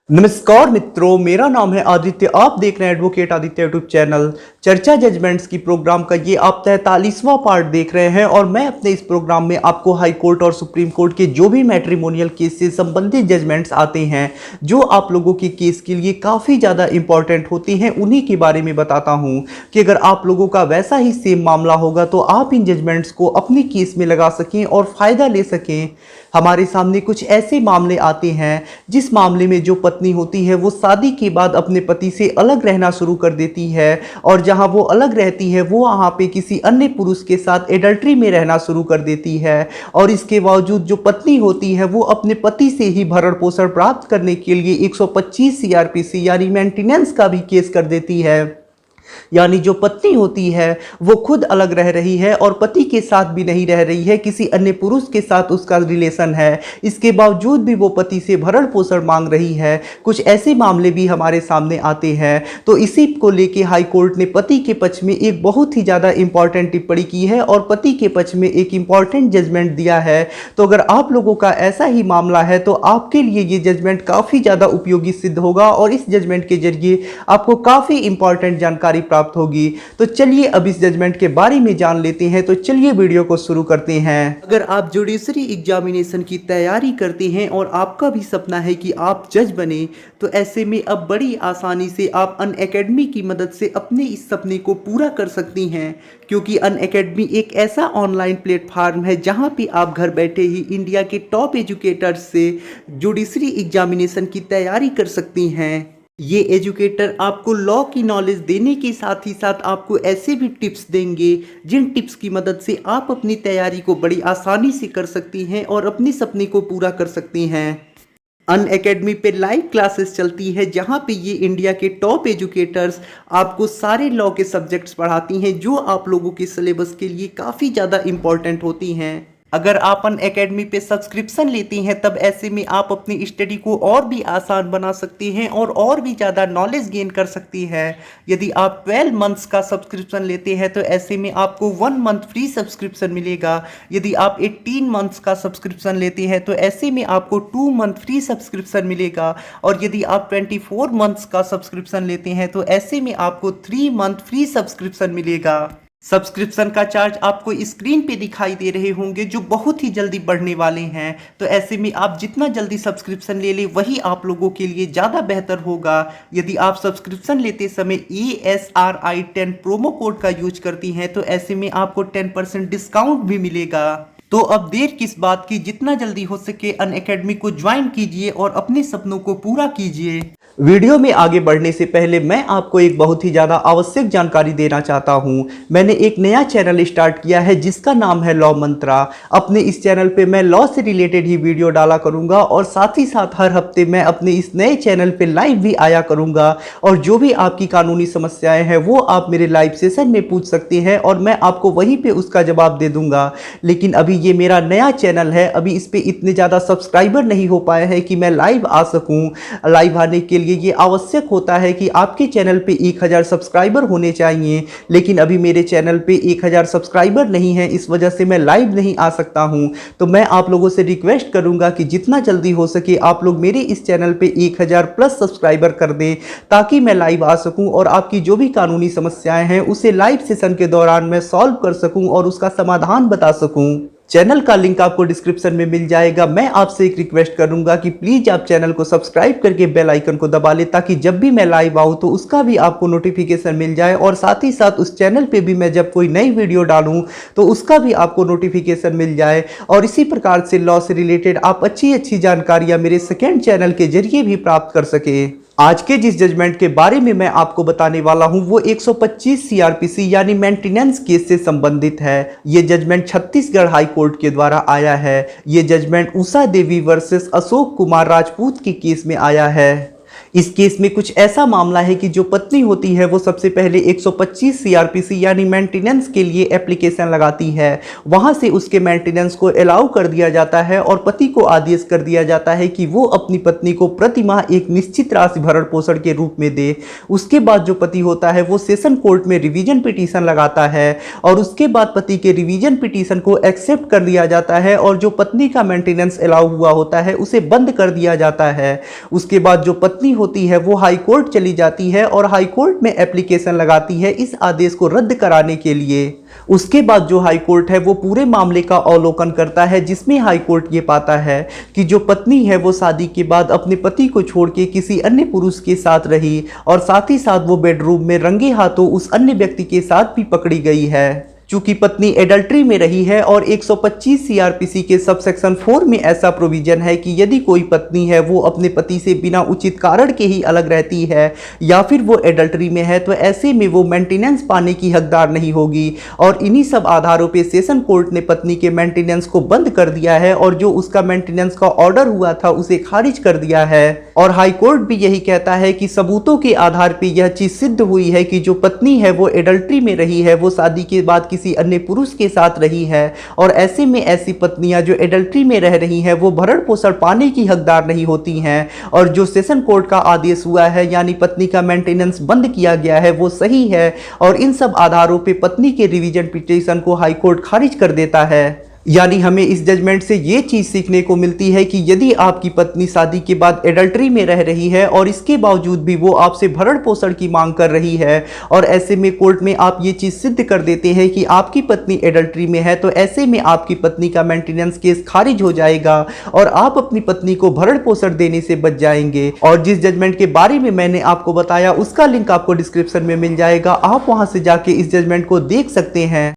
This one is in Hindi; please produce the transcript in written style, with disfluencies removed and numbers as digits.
नमस्कार मित्रों, मेरा नाम है आदित्य। आप देख रहे हैं एडवोकेट आदित्य यूट्यूब चैनल। चर्चा जजमेंट्स की प्रोग्राम का ये आप 43वां पार्ट देख रहे हैं और मैं अपने इस प्रोग्राम में आपको हाई कोर्ट और सुप्रीम कोर्ट के जो भी मैट्रिमोनियल केस से संबंधित जजमेंट्स आते हैं, जो आप लोगों के केस के लिए काफ़ी ज़्यादा इंपॉर्टेंट होती हैं, उन्हीं के बारे में बताता हूँ कि अगर आप लोगों का वैसा ही सेम मामला होगा तो आप इन जजमेंट्स को अपनी केस में लगा सकें और फ़ायदा ले सकें। हमारे सामने कुछ ऐसे मामले आते हैं जिस मामले में जो पत्नी होती है वो शादी के बाद अपने पति से अलग रहना शुरू कर देती है और जहां वो अलग रहती है वो वहां पे किसी अन्य पुरुष के साथ एडल्ट्री में रहना शुरू कर देती है। और इसके बावजूद जो पत्नी होती है वो अपने पति से ही भरण पोषण प्राप्त करने के लिए 125 सीआरपीसी यानी मेंटेनेंस का भी केस कर देती है। यानी जो पत्नी होती है वो खुद अलग रह रही है और पति के साथ भी नहीं रह रही है, किसी अन्य पुरुष के साथ उसका रिलेशन है। इसके बावजूद भी वो पति से भरण पोषण मांग रही है। कुछ ऐसे मामले भी हमारे सामने आते हैं। तो इसी को लेके हाई कोर्ट ने पति के पक्ष में एक बहुत ही ज़्यादा इंपॉर्टेंट टिप्पणी की है और पति के पक्ष में एक इंपॉर्टेंट जजमेंट दिया है। तो अगर आप लोगों का ऐसा ही मामला है तो आपके लिए ये जजमेंट काफ़ी ज़्यादा उपयोगी सिद्ध होगा और इस जजमेंट के जरिए आपको काफ़ी इंपॉर्टेंट जानकारी प्राप्त होगी। तो चलिए अब इस जजमेंट के बारे में जान लेते हैं। तो चलिए वीडियो को शुरू करते हैं। अगर आप जुडिशरी एग्जामिनेशन की तैयारी करते हैं और आपका भी सपना है कि आप जज बने, तो ऐसे में अब बड़ी आसानी से आप अनअकैडमी की मदद से अपने इस सपने को पूरा कर सकती हैं, क्योंकि अनअकैडमी एक ऐसा ऑनलाइन प्लेटफॉर्म है जहां पे आप घर बैठे ही इंडिया के टॉप एजुकेटर्स से जुडिशरी एग्जामिनेशन की तैयारी कर सकती हैं। ये एजुकेटर आपको लॉ की नॉलेज देने के साथ ही साथ आपको ऐसे भी टिप्स देंगे जिन टिप्स की मदद से आप अपनी तैयारी को बड़ी आसानी से कर सकती हैं और अपने सपने को पूरा कर सकती हैं। अनअकैडमी पे लाइव क्लासेस चलती है जहां पे ये इंडिया के टॉप एजुकेटर्स आपको सारे लॉ के सब्जेक्ट्स पढ़ाती हैं जो आप लोगों के सिलेबस के लिए काफ़ी ज़्यादा इम्पॉर्टेंट होती हैं। अगर आप अनअकैडमी पे सब्सक्रिप्शन लेती हैं तब ऐसे में आप अपनी स्टडी को और भी आसान बना सकती हैं और भी ज़्यादा नॉलेज गेन कर सकती हैं। यदि आप 12 मंथ्स का सब्सक्रिप्शन लेते हैं तो ऐसे में आपको 1 मंथ फ्री सब्सक्रिप्शन मिलेगा। यदि आप 18 मंथ्स का सब्सक्रिप्शन लेते हैं तो ऐसे में आपको 2 मंथ फ्री सब्सक्रिप्शन मिलेगा। और यदि आप 24 मंथ्स का सब्सक्रिप्शन लेते हैं तो ऐसे में आपको 3 मंथ फ्री सब्सक्रिप्शन मिलेगा। सब्सक्रिप्शन का चार्ज आपको स्क्रीन पे दिखाई दे रहे होंगे जो बहुत ही जल्दी बढ़ने वाले हैं। तो ऐसे में आप जितना जल्दी सब्सक्रिप्शन ले लें वही आप लोगों के लिए ज़्यादा बेहतर होगा। यदि आप सब्सक्रिप्शन लेते समय ESRI 10 प्रोमो कोड का यूज करती हैं तो ऐसे में आपको 10% डिस्काउंट भी मिलेगा। तो अब देर किस बात की, जितना जल्दी हो सके अनअकैडमी को ज्वाइन कीजिए और अपने सपनों को पूरा कीजिए। वीडियो में आगे बढ़ने से पहले मैं आपको एक बहुत ही ज़्यादा आवश्यक जानकारी देना चाहता हूं। मैंने एक नया चैनल स्टार्ट किया है जिसका नाम है लॉ मंत्रा। अपने इस चैनल पे मैं लॉ से रिलेटेड ही वीडियो डाला करूंगा और साथ ही साथ हर हफ्ते मैं अपने इस नए चैनल पे लाइव भी आया करूंगा और जो भी आपकी कानूनी समस्याएं हैं वो आप मेरे लाइव सेशन में पूछ सकते हैं और मैं आपको वहीं पे उसका जवाब दे दूंगा। लेकिन अभी ये मेरा नया चैनल है, अभी इस पर इतने ज़्यादा सब्सक्राइबर नहीं हो पाए हैं कि मैं लाइव आ सकूँ। लाइव आने के लिए ये आवश्यक होता है कि आपके चैनल पे 1000 सब्सक्राइबर होने चाहिए, लेकिन अभी मेरे चैनल पे 1000 सब्सक्राइबर नहीं है, इस वजह से मैं लाइव नहीं आ सकता हूं। तो मैं आप लोगों से रिक्वेस्ट करूंगा कि जितना जल्दी हो सके आप लोग मेरे इस चैनल पे 1000 प्लस सब्सक्राइबर कर दें ताकि मैं लाइव आ सकूं और आपकी जो भी कानूनी समस्याएं हैं उसे लाइव सेशन के दौरान मैं सॉल्व कर सकूं और उसका समाधान बता सकूं। चैनल का लिंक आपको डिस्क्रिप्शन में मिल जाएगा। मैं आपसे एक रिक्वेस्ट करूंगा कि प्लीज आप चैनल को सब्सक्राइब करके बेल आइकन को दबा लें ताकि जब भी मैं लाइव आऊं तो उसका भी आपको नोटिफिकेशन मिल जाए और साथ ही साथ उस चैनल पे भी मैं जब कोई नई वीडियो डालूं तो उसका भी आपको नोटिफिकेशन मिल जाए। और इसी प्रकार से लॉ से रिलेटेड आप अच्छी जानकारियां मेरे सेकेंड चैनल के जरिए भी प्राप्त कर सके। आज के जिस जजमेंट के बारे में मैं आपको बताने वाला हूं वो 125 सीआरपीसी यानी मेंटेनेंस केस से संबंधित है। ये जजमेंट छत्तीसगढ़ हाई कोर्ट के द्वारा आया है। ये जजमेंट उषा देवी वर्सेस अशोक कुमार राजपूत के केस में आया है। इस केस में कुछ ऐसा मामला है कि जो पत्नी होती है वो सबसे पहले 125 सीआरपीसी यानी मेंटेनेंस के लिए एप्लीकेशन लगाती है। वहां से उसके मेंटेनेंस को अलाउ कर दिया जाता है और पति को आदेश कर दिया जाता है कि वो अपनी पत्नी को प्रति माह एक निश्चित राशि भरण पोषण के रूप में दे। उसके बाद जो पति होता है वो सेशन कोर्ट में रिवीजन पिटीशन लगाता है और उसके बाद पति के रिवीजन पिटीशन को एक्सेप्ट कर लिया जाता है और जो पत्नी का मेंटेनेंस अलाउ हुआ होता है उसे बंद कर दिया जाता है। उसके बाद जो पत्नी होती है वो हाई कोर्ट चली जाती है और हाई कोर्ट में एप्लीकेशन लगाती है इस आदेश को रद्द कराने के लिए। उसके बाद जो हाई कोर्ट है वो पूरे मामले का अवलोकन करता है, जिसमें हाई कोर्ट ये पाता है कि जो पत्नी है वो शादी के बाद अपने पति को छोड़ के किसी अन्य पुरुष के साथ रही और साथ ही साथ वो बेडरूम में रंगे हाथों उस अन्य व्यक्ति के साथ भी पकड़ी गई है। चूंकि पत्नी एडल्ट्री में रही है और 125 सीआरपीसी के सबसेक्शन 4 में ऐसा प्रोविजन है कि यदि कोई पत्नी है वो अपने पति से बिना उचित कारण के ही अलग रहती है या फिर वो एडल्ट्री में है तो ऐसे में वो मेंटेनेंस पाने की हकदार नहीं होगी। और इन्हीं सब आधारों पे सेशन कोर्ट ने पत्नी के मेंटेनेंस को बंद कर दिया है और जो उसका मेंटेनेंस का ऑर्डर हुआ था उसे खारिज कर दिया है। और हाई कोर्ट भी यही कहता है कि सबूतों के आधार पर यह चीज सिद्ध हुई है कि जो पत्नी है वो एडल्ट्री में रही है, वो शादी के बाद किसी अन्य पुरुष के साथ रही है और ऐसे में ऐसी पत्नियां जो एडल्ट्री में रह रही हैं वो भरण पोषण पाने की हकदार नहीं होती हैं। और जो सेशन कोर्ट का आदेश हुआ है यानी पत्नी का मेंटेनेंस बंद किया गया है वो सही है और इन सब आधारों पे पत्नी के रिवीजन पिटीशन को हाई कोर्ट खारिज कर देता है। यानी हमें इस जजमेंट से ये चीज़ सीखने को मिलती है कि यदि आपकी पत्नी शादी के बाद एडल्ट्री में रह रही है और इसके बावजूद भी वो आपसे भरण पोषण की मांग कर रही है और ऐसे में कोर्ट में आप ये चीज़ सिद्ध कर देते हैं कि आपकी पत्नी एडल्ट्री में है, तो ऐसे में आपकी पत्नी का मेंटेनेंस केस खारिज हो जाएगा और आप अपनी पत्नी को भरण पोषण देने से बच जाएंगे। और जिस जजमेंट के बारे में मैंने आपको बताया उसका लिंक आपको डिस्क्रिप्शन में मिल जाएगा, आप वहां से जाके इस जजमेंट को देख सकते हैं।